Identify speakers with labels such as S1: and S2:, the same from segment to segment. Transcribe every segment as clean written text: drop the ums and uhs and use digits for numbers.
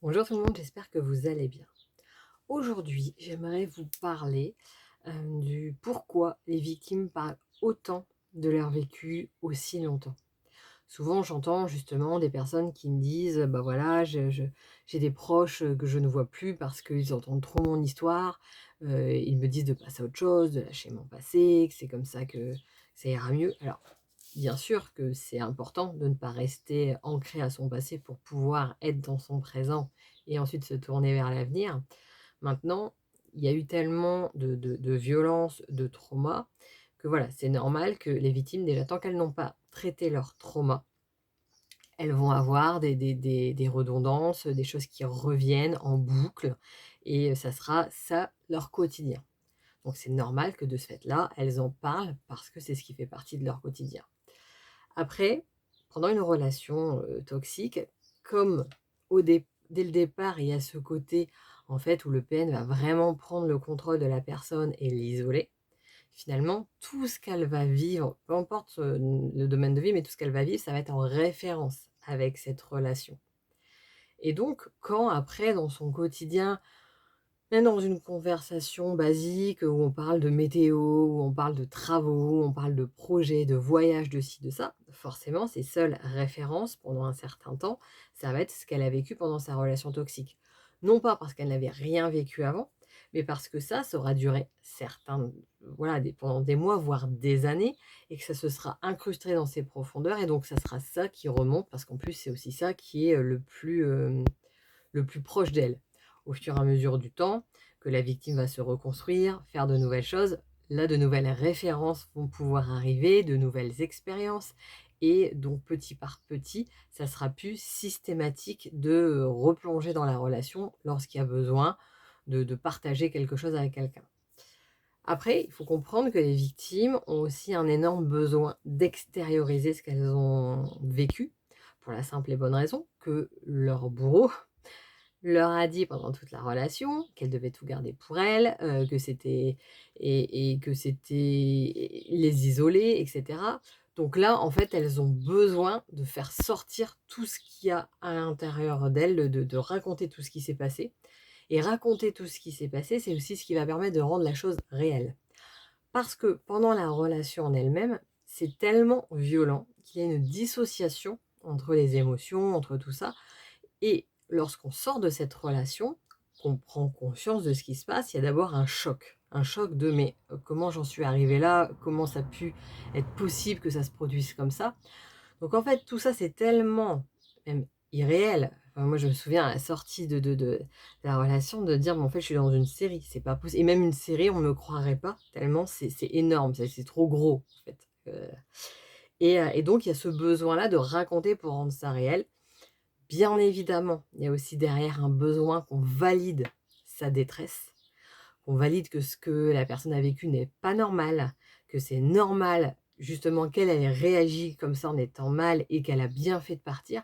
S1: Bonjour tout le monde, j'espère que vous allez bien. Aujourd'hui, j'aimerais vous parler du pourquoi les victimes parlent autant de leur vécu aussi longtemps. Souvent, j'entends justement des personnes qui me disent, bah voilà, j'ai des proches que je ne vois plus parce qu'ils entendent trop mon histoire. Ils me disent de passer à autre chose, de lâcher mon passé, que c'est comme ça que ça ira mieux. Alors, bien sûr que c'est important de ne pas rester ancré à son passé pour pouvoir être dans son présent et ensuite se tourner vers l'avenir. Maintenant, il y a eu tellement de violences, de traumas, que voilà, c'est normal que les victimes, déjà, tant qu'elles n'ont pas traité leur trauma, elles vont avoir des redondances, des choses qui reviennent en boucle et ça sera ça leur quotidien. Donc c'est normal que de ce fait-là, elles en parlent parce que c'est ce qui fait partie de leur quotidien. Après, pendant une relation, toxique, comme dès le départ, il y a ce côté, en fait, où le PN va vraiment prendre le contrôle de la personne et l'isoler, finalement, tout ce qu'elle va vivre, peu importe, le domaine de vie, mais tout ce qu'elle va vivre, ça va être en référence avec cette relation. Et donc, quand après, dans son quotidien, même dans une conversation basique où on parle de météo, où on parle de travaux, où on parle de projets, de voyages, de ci, de ça, forcément, ses seules références pendant un certain temps, ça va être ce qu'elle a vécu pendant sa relation toxique. Non pas parce qu'elle n'avait rien vécu avant, mais parce que ça aura duré voilà, pendant des mois, voire des années, et que ça se sera incrusté dans ses profondeurs, et donc ça sera ça qui remonte, parce qu'en plus, c'est aussi ça qui est le plus proche d'elle. Au fur et à mesure du temps, que la victime va se reconstruire, faire de nouvelles choses, là, de nouvelles références vont pouvoir arriver, de nouvelles expériences, et donc petit par petit, ça sera plus systématique de replonger dans la relation lorsqu'il y a besoin de partager quelque chose avec quelqu'un. Après, il faut comprendre que les victimes ont aussi un énorme besoin d'extérioriser ce qu'elles ont vécu, pour la simple et bonne raison que leur bourreau leur a dit pendant toute la relation qu'elle devait tout garder pour elle, que c'était et que c'était les isoler et cetera. Donc là, en fait, elles ont besoin de faire sortir tout ce qu'il y a à l'intérieur d'elles, de raconter tout ce qui s'est passé et raconter tout ce qui s'est passé, c'est aussi ce qui va permettre de rendre la chose réelle. Parce que pendant la relation en elle-même, c'est tellement violent qu'il y a une dissociation entre les émotions, entre tout ça, et lorsqu'on sort de cette relation, qu'on prend conscience de ce qui se passe, il y a d'abord un choc. Un choc de mais comment j'en suis arrivée là? Comment ça a pu être possible que ça se produise comme ça? Donc en fait, tout ça, c'est tellement même irréel. Enfin, moi, je me souviens à la sortie de la relation de dire: «Mais en fait, je suis dans une série, c'est pas possible» et même une série, on me croirait pas tellement c'est énorme, c'est trop gros, en fait, et donc il y a ce besoin-là de raconter pour rendre ça réel. Bien évidemment, il y a aussi derrière un besoin qu'on valide sa détresse, qu'on valide que ce que la personne a vécu n'est pas normal, que c'est normal justement qu'elle ait réagi comme ça en étant mal et qu'elle a bien fait de partir.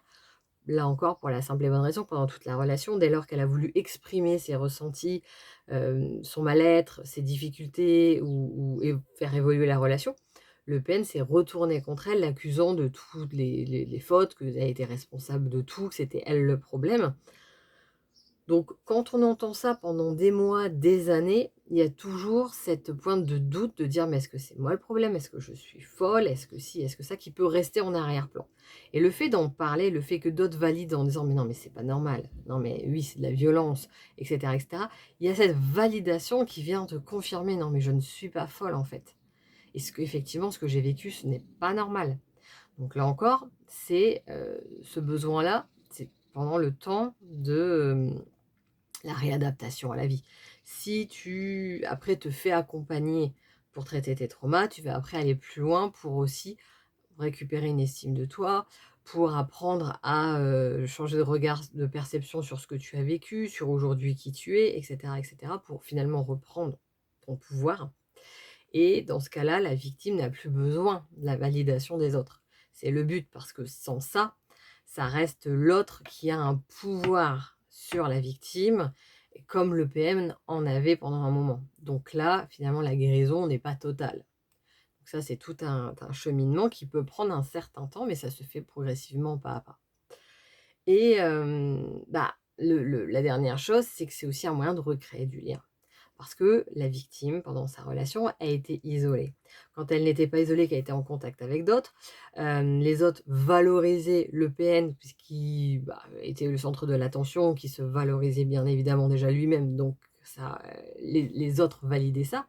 S1: Là encore, pour la simple et bonne raison, pendant toute la relation, dès lors qu'elle a voulu exprimer ses ressentis, son mal-être, ses difficultés ou et faire évoluer la relation, le PN s'est retourné contre elle, l'accusant de toutes les fautes, qu'elle a été responsable de tout, que c'était elle le problème. Donc quand on entend ça pendant des mois, des années, il y a toujours cette pointe de doute de dire: «Mais est-ce que c'est moi le problème? Est-ce que je suis folle? Est-ce que si? Est-ce que ça?» qui peut rester en arrière-plan. Et le fait d'en parler, le fait que d'autres valident en disant: «Mais non, mais c'est pas normal. Non, mais oui, c'est de la violence» et cetera. Il y a cette validation qui vient te confirmer: «Non, mais je ne suis pas folle en fait. Et qu'effectivement, ce que j'ai vécu, ce n'est pas normal». Donc là encore, c'est, ce besoin-là, c'est pendant le temps la réadaptation à la vie. Si tu, après, te fais accompagner pour traiter tes traumas, tu vas après aller plus loin pour aussi récupérer une estime de toi, pour apprendre à, changer de regard, de perception sur ce que tu as vécu, sur aujourd'hui qui tu es et cetera, pour finalement reprendre ton pouvoir et dans ce cas-là, la victime n'a plus besoin de la validation des autres. C'est le but parce que sans ça, ça reste l'autre qui a un pouvoir sur la victime, comme le PM en avait pendant un moment. Donc là, finalement, la guérison n'est pas totale. Donc ça, c'est tout un cheminement qui peut prendre un certain temps, mais ça se fait progressivement pas à pas. Et bah, la dernière chose, c'est que c'est aussi un moyen de recréer du lien. Parce que la victime, pendant sa relation, a été isolée. Quand elle n'était pas isolée, qu'elle était en contact avec d'autres, les autres valorisaient le PN puisqu'il, était le centre de l'attention, qui se valorisait bien évidemment déjà lui-même, donc ça, les autres validaient ça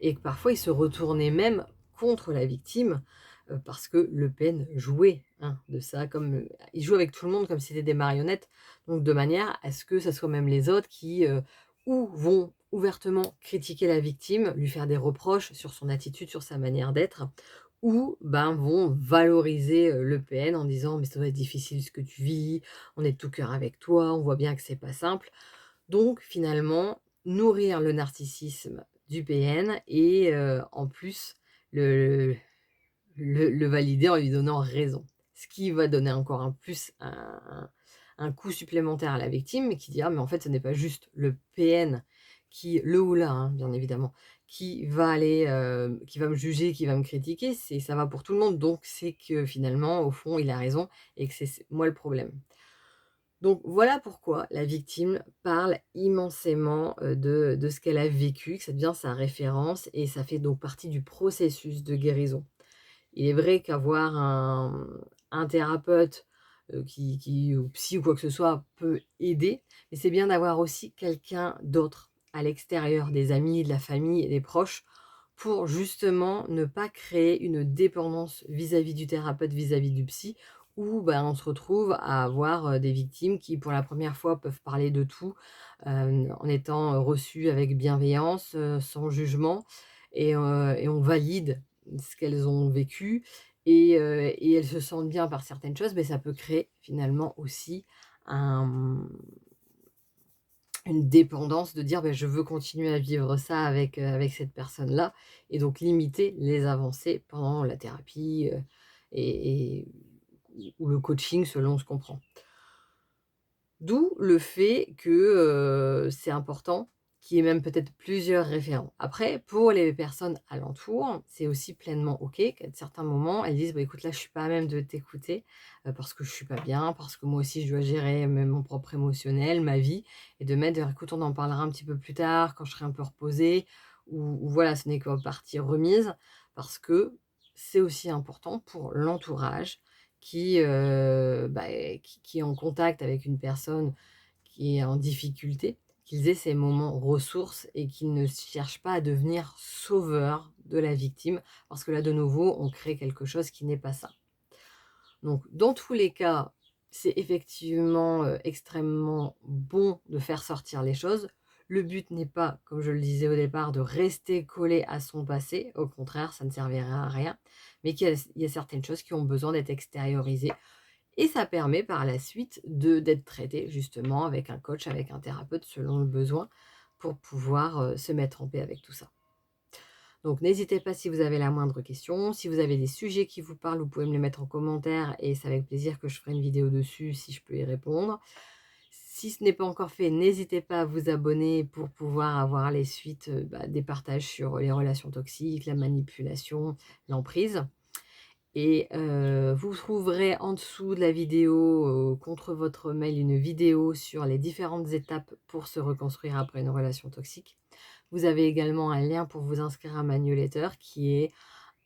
S1: et que parfois il se retournait même contre la victime, parce que Le Pen jouait, hein, de ça comme, il joue avec tout le monde comme si c'était des marionnettes, donc de manière à ce que ça soit même les autres qui, ou vont ouvertement critiquer la victime, lui faire des reproches sur son attitude, sur sa manière d'être, ou ben, vont valoriser, Le Pen en disant: «Mais ça doit être difficile ce que tu vis, on est de tout cœur avec toi, on voit bien que c'est pas simple». Donc finalement, nourrir le narcissisme du PN et en plus le le valider en lui donnant raison. Ce qui va donner encore un plus un coup supplémentaire à la victime qui dira: «Mais en fait, ce n'est pas juste le PN qui le ou la, hein, bien évidemment, qui va aller, qui va me juger, qui va me critiquer, c'est ça va pour tout le monde, donc c'est que finalement, au fond, il a raison et que c'est moi le problème». Donc voilà pourquoi la victime parle immensément, de ce qu'elle a vécu, que ça devient sa référence et ça fait donc partie du processus de guérison. Il est vrai qu'avoir un thérapeute, qui ou psy ou quoi que ce soit peut aider, mais c'est bien d'avoir aussi quelqu'un d'autre à l'extérieur, des amis, de la famille et des proches, pour justement ne pas créer une dépendance vis-à-vis du thérapeute, vis-à-vis du psy, où, on se retrouve à avoir, des victimes qui, pour la première fois, peuvent parler de tout, en étant, reçues avec bienveillance, sans jugement et on valide ce qu'elles ont vécu et elles se sentent bien par certaines choses, mais ça peut créer finalement aussi un une dépendance de dire: «Je veux continuer à vivre ça avec cette personne-là» et donc limiter les avancées pendant la thérapie, et ou le coaching selon ce qu'on prend. D'où le fait que, c'est important qu'il y ait même peut-être plusieurs référents. Après, pour les personnes alentour, c'est aussi pleinement OK qu'à certains moments, elles disent: écoute, là, je suis pas à même de t'écouter, parce que je suis pas bien, parce que moi aussi je dois gérer même mon propre émotionnel, ma vie» et de mettre: «Écoute, on en parlera un petit peu plus tard, quand je serai un peu reposée» ou voilà, ce n'est que partie remise parce que c'est aussi important pour l'entourage qui, qui est en contact avec une personne qui est en difficulté, qu'ils aient ces moments ressources et qu'ils ne cherchent pas à devenir sauveurs de la victime, parce que là, de nouveau, on crée quelque chose qui n'est pas ça. Donc, dans tous les cas, c'est effectivement, extrêmement bon de faire sortir les choses. Le but n'est pas, comme je le disais au départ, de rester collé à son passé. Au contraire, ça ne servirait à rien. Mais qu'il y a certaines choses qui ont besoin d'être extériorisées et ça permet par la suite d'être traité justement avec un coach, avec un thérapeute selon le besoin pour pouvoir, se mettre en paix avec tout ça. Donc n'hésitez pas si vous avez la moindre question. Si vous avez des sujets qui vous parlent, vous pouvez me les mettre en commentaire et c'est avec plaisir que je ferai une vidéo dessus si je peux y répondre. Si ce n'est pas encore fait, n'hésitez pas à vous abonner pour pouvoir avoir les suites, des partages sur les relations toxiques, la manipulation, l'emprise. Et vous trouverez en dessous de la vidéo, contre votre mail, une vidéo sur les différentes étapes pour se reconstruire après une relation toxique. Vous avez également un lien pour vous inscrire à ma newsletter qui est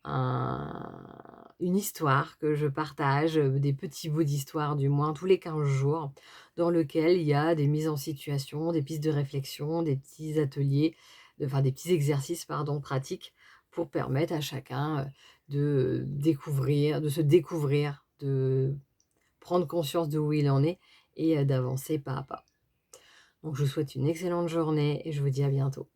S1: une histoire que je partage, des petits bouts d'histoire du moins tous les 15 jours, dans lequel il y a des mises en situation, des pistes de réflexion, des petits ateliers, enfin des petits exercices pardon, pratiques pour permettre à chacun, de se découvrir, de prendre conscience de où il en est et d'avancer pas à pas. Donc je vous souhaite une excellente journée et je vous dis à bientôt.